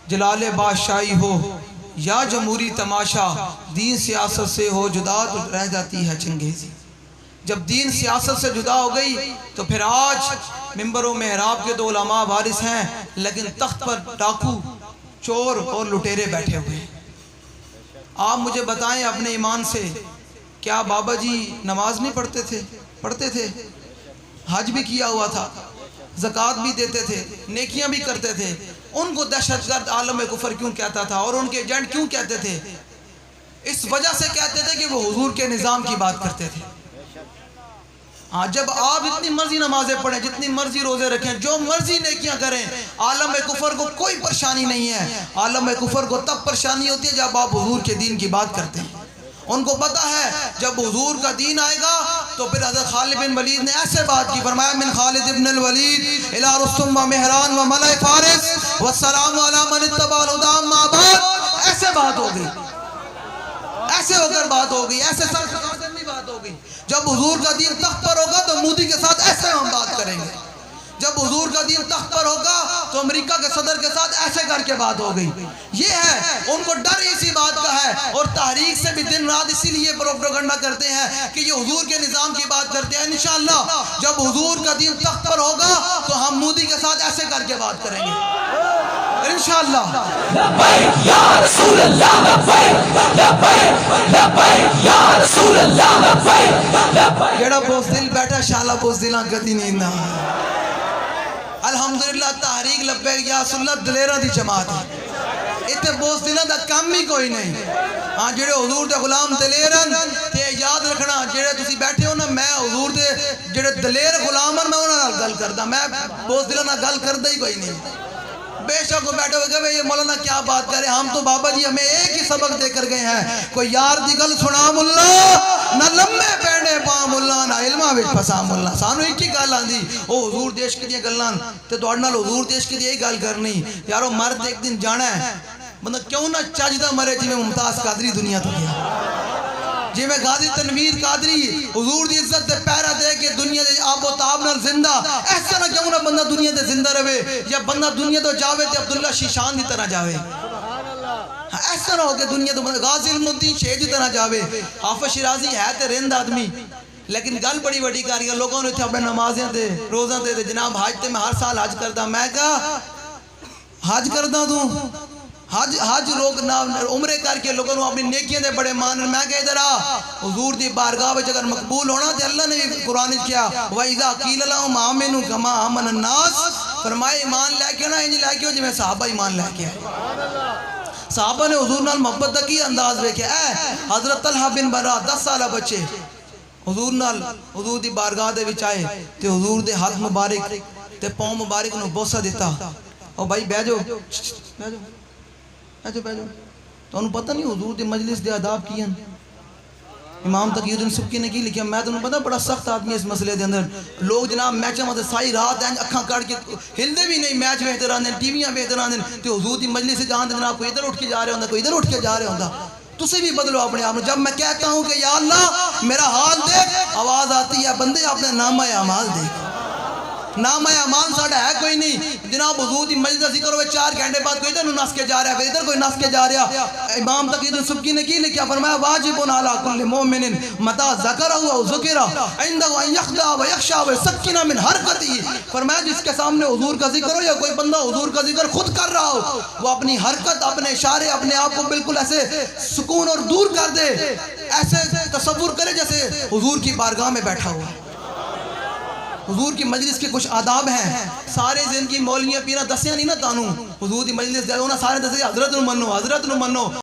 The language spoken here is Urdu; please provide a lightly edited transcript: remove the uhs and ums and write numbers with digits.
جلال بادشاہی ہو یا جمہوری تماشا، دین سیاست سے ہو جدا تو رہ جاتی ہے چنگیزی۔ جب دین سیاست سے جدا ہو گئی تو پھر آج منبر و محراب کے دو علماء وارث ہیں، لیکن تخت پر ڈاکو، چور اور لٹیرے بیٹھے ہوئے ہیں۔ آپ مجھے بتائیں اپنے ایمان سے، کیا بابا جی نماز نہیں پڑھتے تھے؟ پڑھتے تھے، حج بھی کیا ہوا تھا، زکوٰۃ بھی دیتے تھے، نیکیاں بھی کرتے تھے۔ ان کو دہشت گرد عالم کفر کیوں کہتا تھا اور ان کے ایجنٹ کیوں کہتے تھے؟ اس وجہ سے کہتے تھے کہ وہ حضور کے نظام کی بات کرتے تھے۔ ہاں، جب آپ جتنی مرضی نمازیں پڑھیں، جتنی مرضی روزے رکھیں، جو مرضی نیکیاں کریں، عالم کفر کو کوئی پریشانی نہیں ہے۔ عالم کفر کو تب پریشانی ہوتی ہے جب آپ حضور کے دین کی بات کرتے ہیں۔ ان کو پتا ہے جب حضور کا دین آئے گا تو پھر حضرت خالد بن ولید نے ایسے بات کی، فرمایا من خالد بن الولید الى رستم و مہران و ملئ فارس والسلام علی من اتبع الہدی اما بعد۔ ایسے بات ہو گئی، ایسے ہو کر بات ہو گئی، ایسے سر نہیں بات ہو گئی۔ جب حضور کا دین تخت پر ہوگا تو مودی کے ساتھ ایسے ہم بات کریں گے، جب حضور کا دین تخت پر ہوگا تو امریکہ کے صدر کے ساتھ ایسے کر کے بات ہو گئی۔ یہ ہے، ان کو ڈر اسی بات کا ہے، اور تحریک سے بھی دن رات اسی لیے پروپیگنڈا کرتے ہیں کہ یہ حضور کے نظام کی بات کرتے ہیں۔ انشاءاللہ جب حضور کا دین تخت پر ہوگا تو ہم مودی کے ساتھ ایسے کر کے بات کریں گے انشاءاللہ۔ لبیک یا رسول اللہ، لبیک لبیک لبیک یا رسول اللہ، لبیک لبیک۔ جڑا بوزدل بیٹھا شالا بوزدلاں کدی نہیں نہ۔ الحمدللہ تحریک لبیک یا رسول اللہ دلیرہ دی جماعت ہے، اتنے بوزدلاں دا کام ہی کوئی نہیں۔ ہاں، جڑے حضور دے غلام دلیرن تے یاد رکھنا، جڑے تسی بیٹھے ہو نا، میں حضور دے جڑے دلیر غلامن میں انہاں نال گل کردا، میں بوزدلاں نال گل کردا ہی کوئی نہیں۔ بے شک وہ بیٹھے ہوئے کہ یہ مولانا کیا بات کرے، ہم تو بابا جی ہمیں ایک ہی سبق دے کر گئے ہیں، کوئی یار دی گل سنا ملا نہ لمے پیڑے پا ملا نہ علمہ وچ پھسا ملا۔ سانو ایک ہی گل آندی، او حضور دیش کے دیاں گلاں تے تواڈے نال حضور دیش کے دی یہی گل کرنی، یارو مرد ایک دن جانا ہے، بندہ کیوں نہ چجدا مرے جی میں ممتاز قادری دنیا تو گیا، جی میں غازی تنویر قادری حضور دی عزت دے پیرا دے کے دنیا دے آب و تاب نال زندہ، ایسا نہ کیوں نہ بندہ دنیا دے زندہ رہے، یا بندہ دنیا تو جاوے تے عبداللہ شیشان دی طرح جاوے، ایسا نہ ہو کہ دنیا تو غازی علم الدین شیخ دی طرح جاوے۔ حافظ شیرازی ہے تے رند آدمی، لیکن گل بڑی بڑی کاری ہے، لوگوں نے تھے اپنے نمازیں دے روزہ دے جناب حج تے میں ہر سال حج کردہ، میں کہا حج کردہ تو حج لوگ عمرے کر کے لوگوں نے اپنی نیکیاں دے بڑے مان، میں کہ ادھر حضور دی بارگاہ وچ اگر مقبول ہونا تے اللہ نے بھی قرآن کیا وَإِذَا قِيلَ لَهُمْ آمِنُوا كَمَا آمَنَ النَّاسُ، فرمائے ایمان لے کے نا انج لے کے ہو جی میں صحابہ ایمان لے کے آئے۔ صحابہ نے حضور نال محبت دا کی انداز ویکھیا، اے حضرت طلحہ بن برا 10 سالہ بچے حضور نال حضور دی بارگاہ دے وچ آئے تے حضور دے ہاتھ مبارک تے پاؤں مبارک نو بوسہ دیتا، او بھائی بیٹھ جاؤ بیٹھ جاؤ ایسے بیٹھ جاؤ، تو انہوں پتہ نہیں حضور دی مجلس دے آداب کی ہیں، امام تقی الدین سبکی نے کی لکھیا، میں تو انہوں پتہ بڑا سخت آدمی اس مسئلے دے اندر، لوگ جناب میچیں مطلب سائی رات ہیں اکھاں کاٹ کے ہلدے بھی نہیں، میچ بہتر آن دیں، ٹی ویاں بہتر آن دیں، تو حضور دی مجلس سے جہاں دیں جناب کوئی ادھر اٹھ کے جا رہے ہوندہ کوئی ادھر اٹھ کے جا رہے ہوندہ، تو سے بھی بدلو اپنے آپ میں۔ جب میں کہتا ہوں کہ یا اللہ میرا حال دیکھ، آواز آتی ہے بندے اپنے نامہ اعمال دیکھ، نامہ اعمال ساڑھا ہے کوئی نہیں، جناب حضور دی مجلس کا ذکر ہوئے 4 گھنٹے بعد کوئی ادھر نس کے جا رہا ہے، پھر ادھر کوئی نس کے جا رہا۔ امام تقی الدین سبکی نے کی لکھیا، فرمایا واجب علی کل مومن متا ذکرہ و ذکرہ عندہ ان یخدع و یخشع و سکینہ من حرکتی، فرمایا جس کے سامنے حضور کا ذکر ہو یا کوئی بندہ حضور کا ذکر خود کر رہا ہو، وہ اپنی حرکت اپنے اشارے اپنے آپ کو بالکل ایسے سکون اور دور کر دے، ایسے تصور کرے جیسے حضور کی بارگاہ میں بیٹھا ہوا۔ حضور کی مجلس کے کچھ آداب ہیں، سارے زندگی مولیاں پیرا دسیاں نہیں نا تانوں، حضور کی مجلس دے ہونا سارے دسے حضرت نو منو، حضرت نو منو۔